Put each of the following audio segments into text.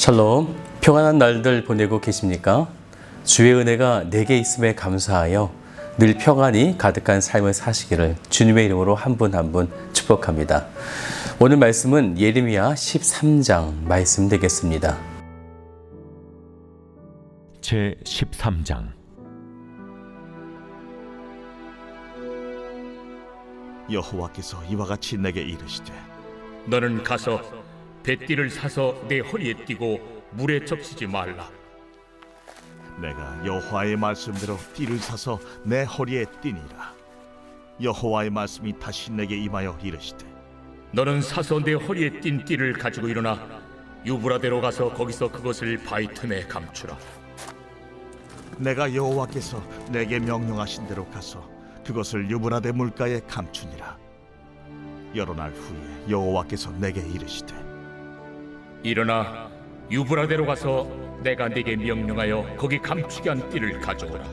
샬롬, 평안한 날들 보내고 계십니까? 주의 은혜가 내게 있음에 감사하여 늘 평안이 가득한 삶을 사시기를 주님의 이름으로 한 분 한 분 축복합니다. 오늘 말씀은 예레미야 13장 말씀 되겠습니다. 제 13장. 여호와께서 이와 같이 내게 이르시되 너는 가서 뱃띠를 사서 내 허리에 띠고 물에 적시지 말라. 내가 여호와의 말씀대로 띠를 사서 내 허리에 띠니라. 여호와의 말씀이 다시 내게 임하여 이르시되 너는 사서 내 허리에 띈 띠를 가지고 일어나 유브라데로 가서 거기서 그것을 바위 틈에 감추라. 내가 여호와께서 내게 명령하신 대로 가서 그것을 유브라데 물가에 감추니라. 여러 날 후에 여호와께서 내게 이르시되 일어나 유브라데로 가서 내가 네게 명령하여 거기 감추게 한 띠를 가져오라.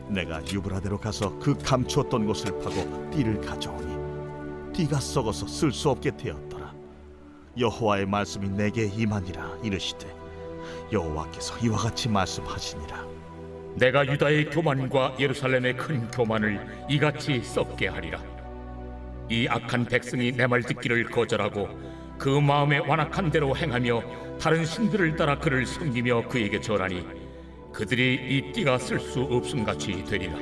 내가 유브라데로 가서 그 감추었던 곳을 파고 띠를 가져오니 띠가 썩어서 쓸 수 없게 되었더라. 여호와의 말씀이 내게 임하니라. 이르시되 여호와께서 이와 같이 말씀하시니라. 내가 유다의 교만과 예루살렘의 큰 교만을 이같이 썩게 하리라. 이 악한 백성이 내 말 듣기를 거절하고 그 마음에 완악한 대로 행하며 다른 신들을 따라 그를 섬기며 그에게 절하니 그들이 이 띠가 쓸 수 없음같이 되리라.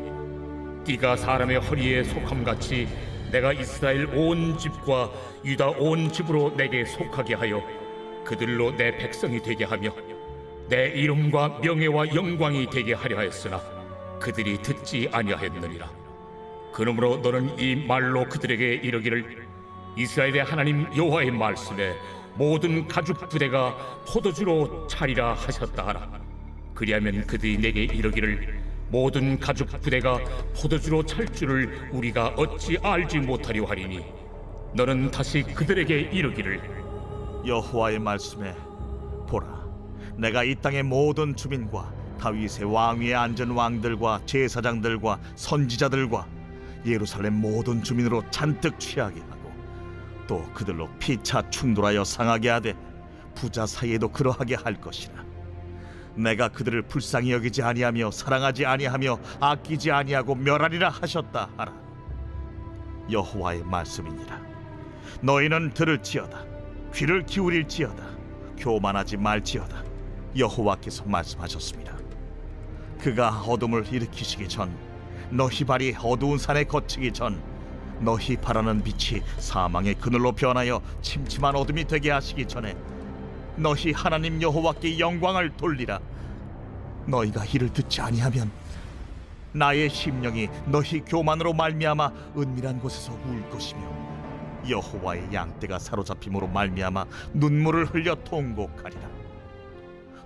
띠가 사람의 허리에 속함같이 내가 이스라엘 온 집과 유다 온 집으로 내게 속하게 하여 그들로 내 백성이 되게 하며 내 이름과 명예와 영광이 되게 하려 하였으나 그들이 듣지 아니하였느니라. 그러므로 너는 이 말로 그들에게 이르기를 이스라엘의 하나님 여호와의 말씀에 모든 가죽 부대가 포도주로 차리라 하셨다 하라. 그리하면 그들이 내게 이르기를 모든 가죽 부대가 포도주로 찰 줄을 우리가 어찌 알지 못하려 하리니 너는 다시 그들에게 이르기를 여호와의 말씀에 보라, 내가 이 땅의 모든 주민과 다윗의 왕위에 앉은 왕들과 제사장들과 선지자들과 예루살렘 모든 주민으로 잔뜩 취하게 하고 또 그들로 피차 충돌하여 상하게 하되 부자 사이에도 그러하게 할 것이라. 내가 그들을 불쌍히 여기지 아니하며 사랑하지 아니하며 아끼지 아니하고 멸하리라 하셨다 하라. 여호와의 말씀이니라. 너희는 들을지어다. 귀를 기울일지어다. 교만하지 말지어다. 여호와께서 말씀하셨습니다. 그가 어둠을 일으키시기 전, 너희 발이 어두운 산에 거치기 전, 너희 바라는 빛이 사망의 그늘로 변하여 침침한 어둠이 되게 하시기 전에 너희 하나님 여호와께 영광을 돌리라. 너희가 이를 듣지 아니하면 나의 심령이 너희 교만으로 말미암아 은밀한 곳에서 울 것이며 여호와의 양떼가 사로잡힘으로 말미암아 눈물을 흘려 통곡하리라.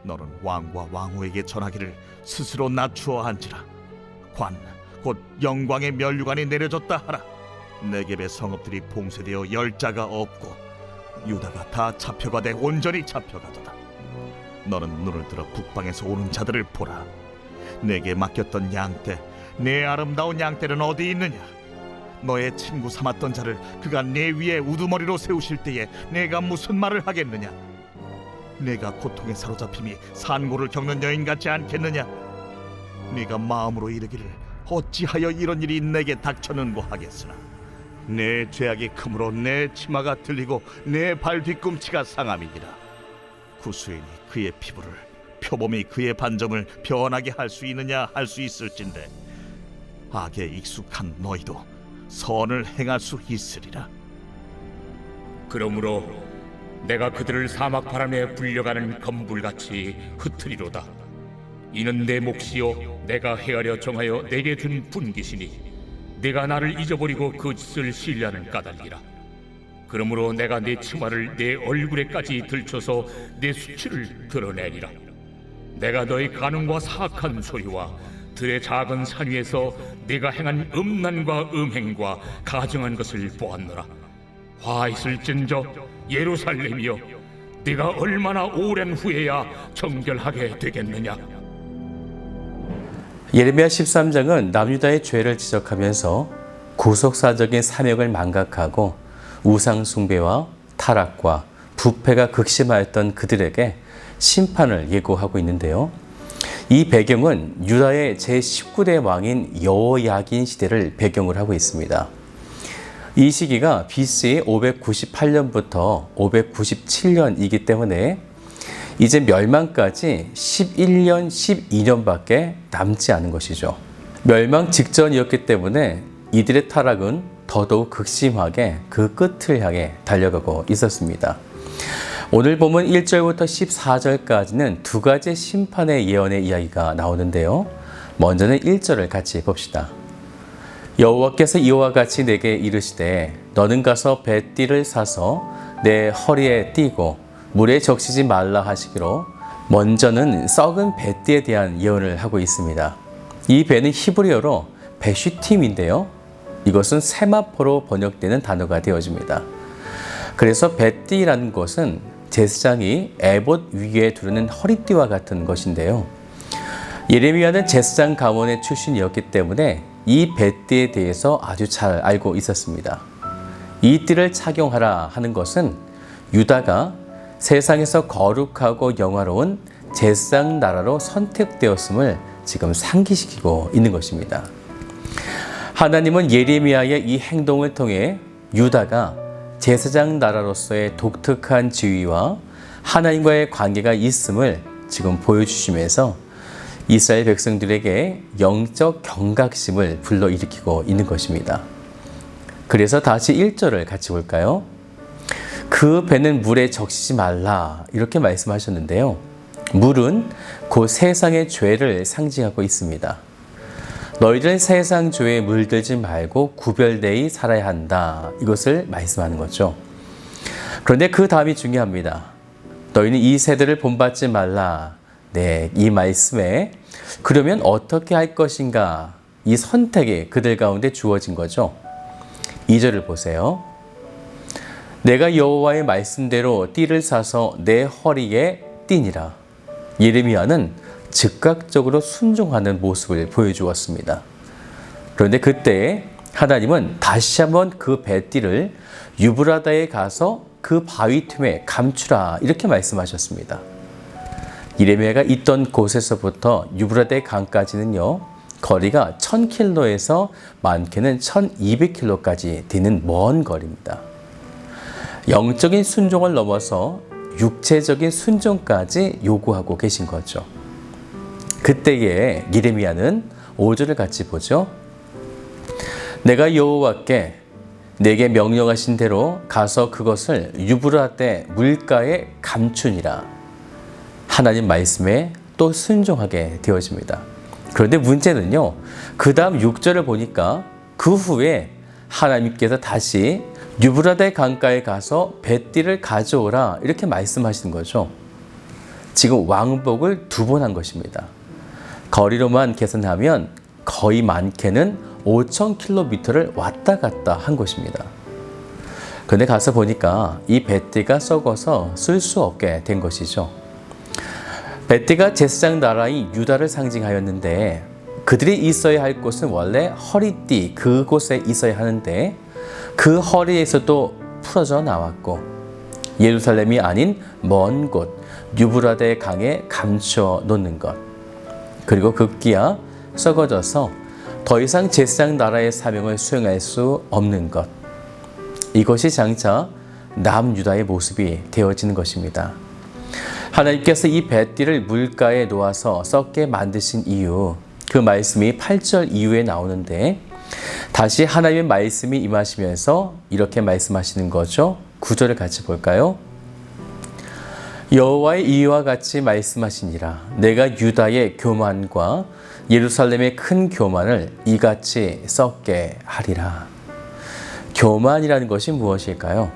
너는 왕과 왕후에게 전하기를 스스로 낮추어 앉으라. 관 곧 영광의 면류관이 내려졌다 하라. 네겝의 성읍들이 봉쇄되어 열자가 없고 유다가 다 잡혀가되 온전히 잡혀가도다. 너는 눈을 들어 북방에서 오는 자들을 보라. 내게 맡겼던 양떼, 내 아름다운 양떼는 어디 있느냐? 너의 친구 삼았던 자를 그가 내 위에 우두머리로 세우실 때에 내가 무슨 말을 하겠느냐? 내가 고통에 사로잡힘이 산고를 겪는 여인 같지 않겠느냐? 네가 마음으로 이르기를 어찌하여 이런 일이 내게 닥쳤는고 하겠으나 내 죄악이 크므로 내 치마가 들리고 내 발 뒤꿈치가 상함이니라. 구수인이 그의 피부를, 표범이 그의 반점을 변하게 할 수 있느냐 할 수 있을진데 악에 익숙한 너희도 선을 행할 수 있으리라. 그러므로 내가 그들을 사막 바람에 불려가는 검불같이 흩으리로다. 이는 내 몫이요 내가 헤아려 정하여 내게 준 분깃이니 내가 나를 잊어버리고 거짓을 신뢰하는 까닭이라. 그러므로 내가 내 치마를 내 얼굴에까지 들쳐서 내 수치를 드러내리라. 내가 너의 간음과 사악한 소리와 들의 작은 산 위에서 네가 행한 음란과 음행과 가증한 것을 보았노라. 화 있을진저 예루살렘이여, 네가 얼마나 오랜 후에야 정결하게 되겠느냐. 예레미야 13장은 남유다의 죄를 지적하면서 구속사적인 사명을 망각하고 우상 숭배와 타락과 부패가 극심하였던 그들에게 심판을 예고하고 있는데요. 이 배경은 유다의 제19대 왕인 여호야긴 시대를 배경으로 하고 있습니다. 이 시기가 BC 598년부터 597년이기 때문에 이제 멸망까지 11년, 12년밖에 남지 않은 것이죠. 멸망 직전이었기 때문에 이들의 타락은 더더욱 극심하게 그 끝을 향해 달려가고 있었습니다. 오늘 본문 1절부터 14절까지는 두 가지 심판의 예언의 이야기가 나오는데요. 먼저는 1절을 같이 봅시다. 여호와께서 이와 같이 내게 이르시되 너는 가서 배띠를 사서 내 허리에 띠고 물에 적시지 말라 하시기로, 먼저는 썩은 배띠에 대한 예언을 하고 있습니다. 이 배는 히브리어로 베슈팀인데요. 이것은 세마포로 번역되는 단어가 되어집니다. 그래서 배띠라는 것은 제사장이 에봇 위에 두르는 허리띠와 같은 것인데요. 예레미야는 제사장 가문의 출신이었기 때문에 이 배띠에 대해서 아주 잘 알고 있었습니다. 이 띠를 착용하라 하는 것은 유다가 세상에서 거룩하고 영화로운 제사장 나라로 선택되었음을 지금 상기시키고 있는 것입니다. 하나님은 예레미야의 이 행동을 통해 유다가 제사장 나라로서의 독특한 지위와 하나님과의 관계가 있음을 지금 보여주시면서 이스라엘 백성들에게 영적 경각심을 불러일으키고 있는 것입니다. 그래서 다시 1절을 같이 볼까요? 그 배는 물에 적시지 말라 이렇게 말씀하셨는데요. 물은 곧 세상의 죄를 상징하고 있습니다. 너희들은 세상 죄에 물들지 말고 구별되이 살아야 한다. 이것을 말씀하는 거죠. 그런데 그 다음이 중요합니다. 너희는 이 세대를 본받지 말라. 네, 이 말씀에 그러면 어떻게 할 것인가? 이 선택이 그들 가운데 주어진 거죠. 2절을 보세요. 내가 여호와의 말씀대로 띠를 사서 내 허리에 띠니라. 예레미야는 즉각적으로 순종하는 모습을 보여주었습니다. 그런데 그때 하나님은 다시 한번 그 배띠를 유브라다에 가서 그 바위 틈에 감추라 이렇게 말씀하셨습니다. 예레미야가 있던 곳에서부터 유브라데 강까지는요, 거리가 1000km에서 많게는 1200km까지 되는 먼 거리입니다. 영적인 순종을 넘어서 육체적인 순종까지 요구하고 계신 거죠. 그때에 예레미야는 5절을 같이 보죠. 내가 여호와께 내게 명령하신 대로 가서 그것을 유브라데 물가에 감추니라. 하나님 말씀에 또 순종하게 되어집니다. 그런데 문제는요, 그 다음 6절을 보니까 그 후에 하나님께서 다시 유브라데 강가에 가서 배띠를 가져오라 이렇게 말씀하시는 거죠. 지금 왕복을 2번 한 것입니다. 거리로만 계산하면 거의 많게는 5000km를 왔다 갔다 한 것입니다. 그런데 가서 보니까 이 배띠가 썩어서 쓸 수 없게 된 것이죠. 배띠가 제사장 나라인 유다를 상징하였는데 그들이 있어야 할 곳은 원래 허리띠 그곳에 있어야 하는데 그 허리에서도 풀어져 나왔고 예루살렘이 아닌 먼 곳 유브라데 강에 감추어 놓는 것, 그리고 급기야 썩어져서 더 이상 제사장 나라의 사명을 수행할 수 없는 것, 이것이 장차 남유다의 모습이 되어지는 것입니다. 하나님께서 이 배띠를 물가에 놓아서 썩게 만드신 이유, 그 말씀이 8절 이후에 나오는데 다시 하나님의 말씀이 임하시면서 이렇게 말씀하시는 거죠. 9절을 같이 볼까요? 여호와의 이와 같이 말씀하시니라. 내가 유다의 교만과 예루살렘의 큰 교만을 이같이 썩게 하리라. 교만이라는 것이 무엇일까요?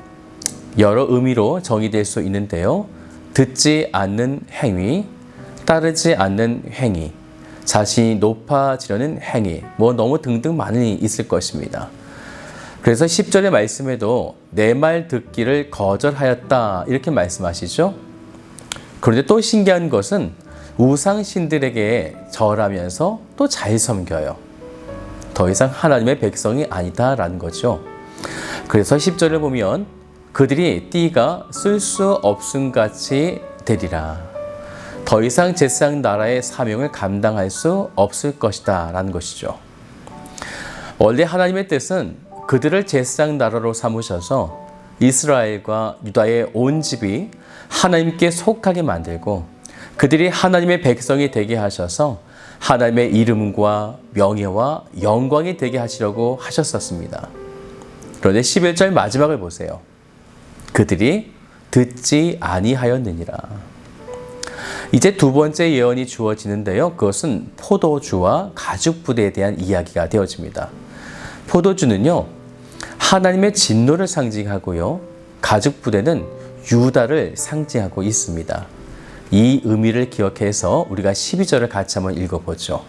여러 의미로 정의될 수 있는데요. 듣지 않는 행위, 따르지 않는 행위, 자신이 높아지려는 행위, 너무 등등 많이 있을 것입니다. 그래서 10절의 말씀에도 내 말 듣기를 거절하였다 이렇게 말씀하시죠. 그런데 또 신기한 것은 우상신들에게 절하면서 또 잘 섬겨요. 더 이상 하나님의 백성이 아니다라는 거죠. 그래서 10절을 보면 그들이 띠가 쓸 수 없음같이 되리라. 더 이상 제사장 나라의 사명을 감당할 수 없을 것이다 라는 것이죠. 원래 하나님의 뜻은 그들을 제사장 나라로 삼으셔서 이스라엘과 유다의 온 집이 하나님께 속하게 만들고 그들이 하나님의 백성이 되게 하셔서 하나님의 이름과 명예와 영광이 되게 하시려고 하셨었습니다. 그런데 11절 마지막을 보세요. 그들이 듣지 아니하였느니라. 이제 두 번째 예언이 주어지는데요. 그것은 포도주와 가죽 부대에 대한 이야기가 되어집니다. 포도주는요, 하나님의 진노를 상징하고요. 가죽 부대는 유다를 상징하고 있습니다. 이 의미를 기억해서 우리가 12절을 같이 한번 읽어보죠.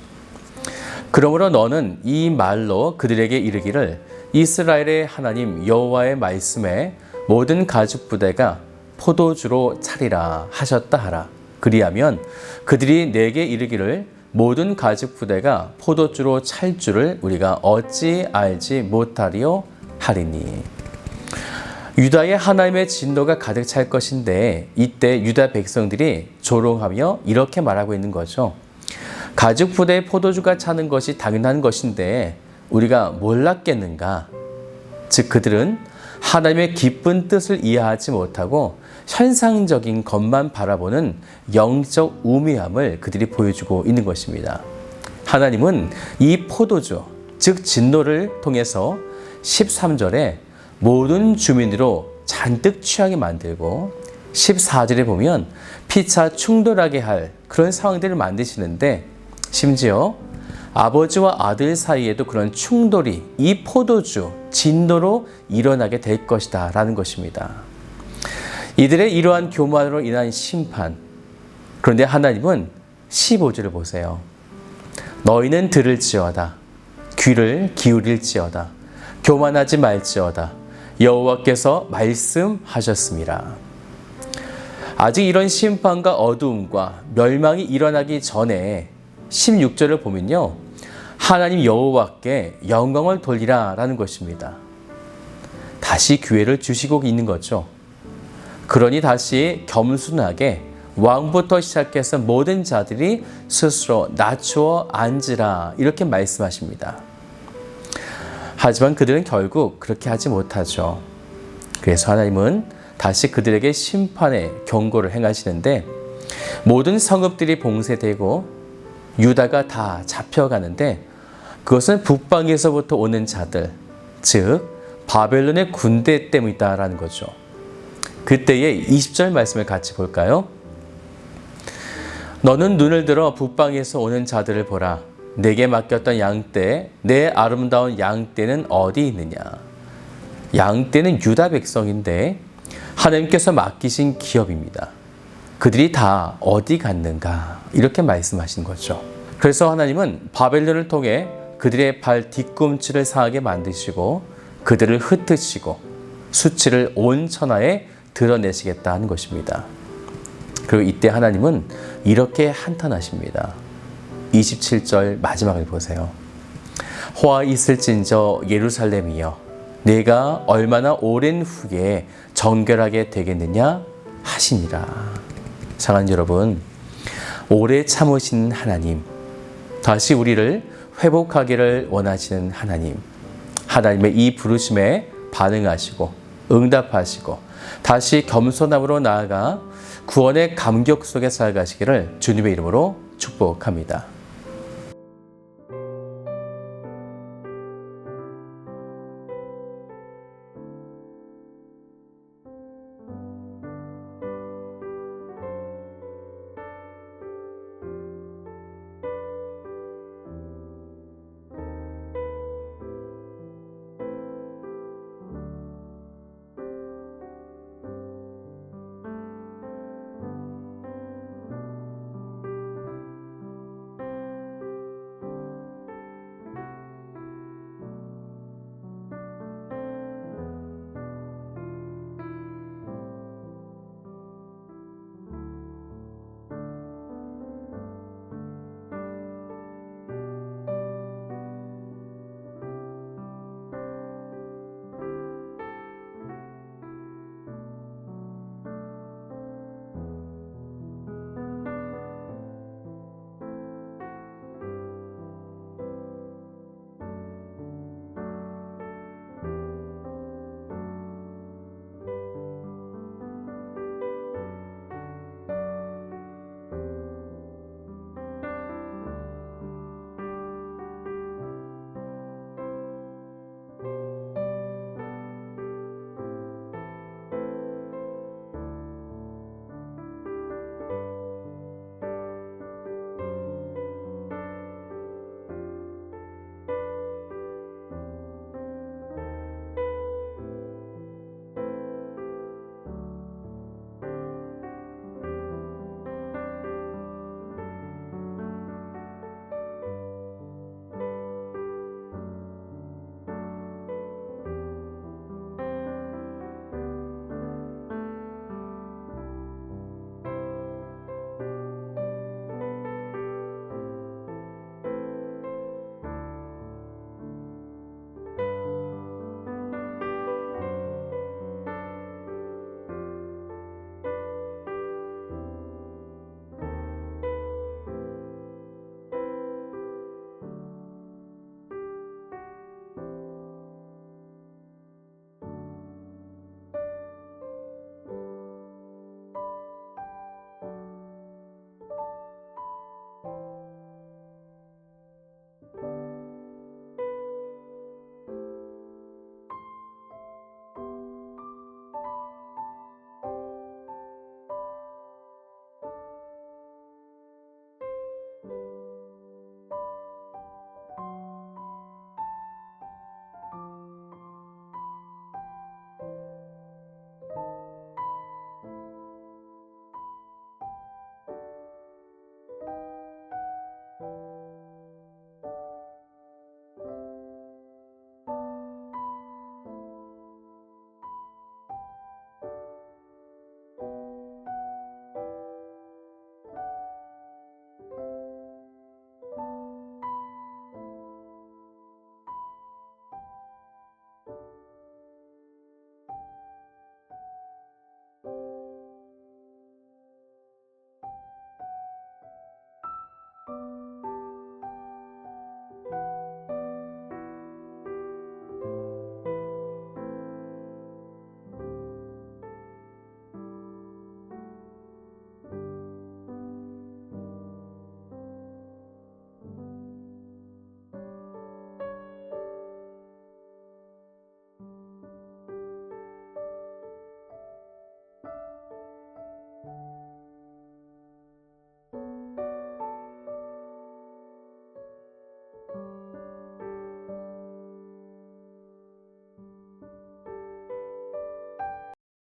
그러므로 너는 이 말로 그들에게 이르기를 이스라엘의 하나님 여호와의 말씀에 모든 가죽 부대가 포도주로 차리라 하셨다 하라. 그리하면 그들이 내게 이르기를 모든 가죽 부대가 포도주로 찰 줄을 우리가 어찌 알지 못하리요 하리니. 유다의 하나님의 진노가 가득 찰 것인데 이때 유다 백성들이 조롱하며 이렇게 말하고 있는 거죠. 가죽 부대에 포도주가 차는 것이 당연한 것인데 우리가 몰랐겠는가? 즉 그들은 하나님의 기쁜 뜻을 이해하지 못하고 현상적인 것만 바라보는 영적 우매함을 그들이 보여주고 있는 것입니다. 하나님은 이 포도주, 즉 진노를 통해서 13절에 모든 주민으로 잔뜩 취하게 만들고 14절에 보면 피차 충돌하게 할 그런 상황들을 만드시는데 심지어 아버지와 아들 사이에도 그런 충돌이 이 포도주, 진노로 일어나게 될 것이다 라는 것입니다. 이들의 이러한 교만으로 인한 심판. 그런데 하나님은 15절을 보세요. 너희는 들을지어다. 귀를 기울일지어다. 교만하지 말지어다. 여호와께서 말씀하셨습니다. 아직 이런 심판과 어두움과 멸망이 일어나기 전에 16절을 보면요. 하나님 여호와께 영광을 돌리라 라는 것입니다. 다시 기회를 주시고 있는 거죠. 그러니 다시 겸손하게 왕부터 시작해서 모든 자들이 스스로 낮추어 앉으라 이렇게 말씀하십니다. 하지만 그들은 결국 그렇게 하지 못하죠. 그래서 하나님은 다시 그들에게 심판의 경고를 행하시는데 모든 성읍들이 봉쇄되고 유다가 다 잡혀가는데 그것은 북방에서부터 오는 자들, 즉 바벨론의 군대 때문이다라는 거죠. 그때의 20절 말씀을 같이 볼까요? 너는 눈을 들어 북방에서 오는 자들을 보라. 내게 맡겼던 양떼, 내 아름다운 양떼는 어디 있느냐? 양떼는 유다 백성인데 하나님께서 맡기신 기업입니다. 그들이 다 어디 갔는가? 이렇게 말씀하신 거죠. 그래서 하나님은 바벨론을 통해 그들의 발 뒤꿈치를 상하게 만드시고 그들을 흩으시고 수치를 온 천하에 드러내시겠다 하는 것입니다. 그리고 이때 하나님은 이렇게 한탄하십니다. 27절 마지막을 보세요. 호화 있을진저 예루살렘이여 내가 얼마나 오랜 후에 정결하게 되겠느냐 하시니라. 사랑하는 여러분, 오래 참으시는 하나님, 다시 우리를 회복하기를 원하시는 하나님, 하나님의 이 부르심에 반응하시고 응답하시고 다시 겸손함으로 나아가 구원의 감격 속에 살아가시기를 주님의 이름으로 축복합니다.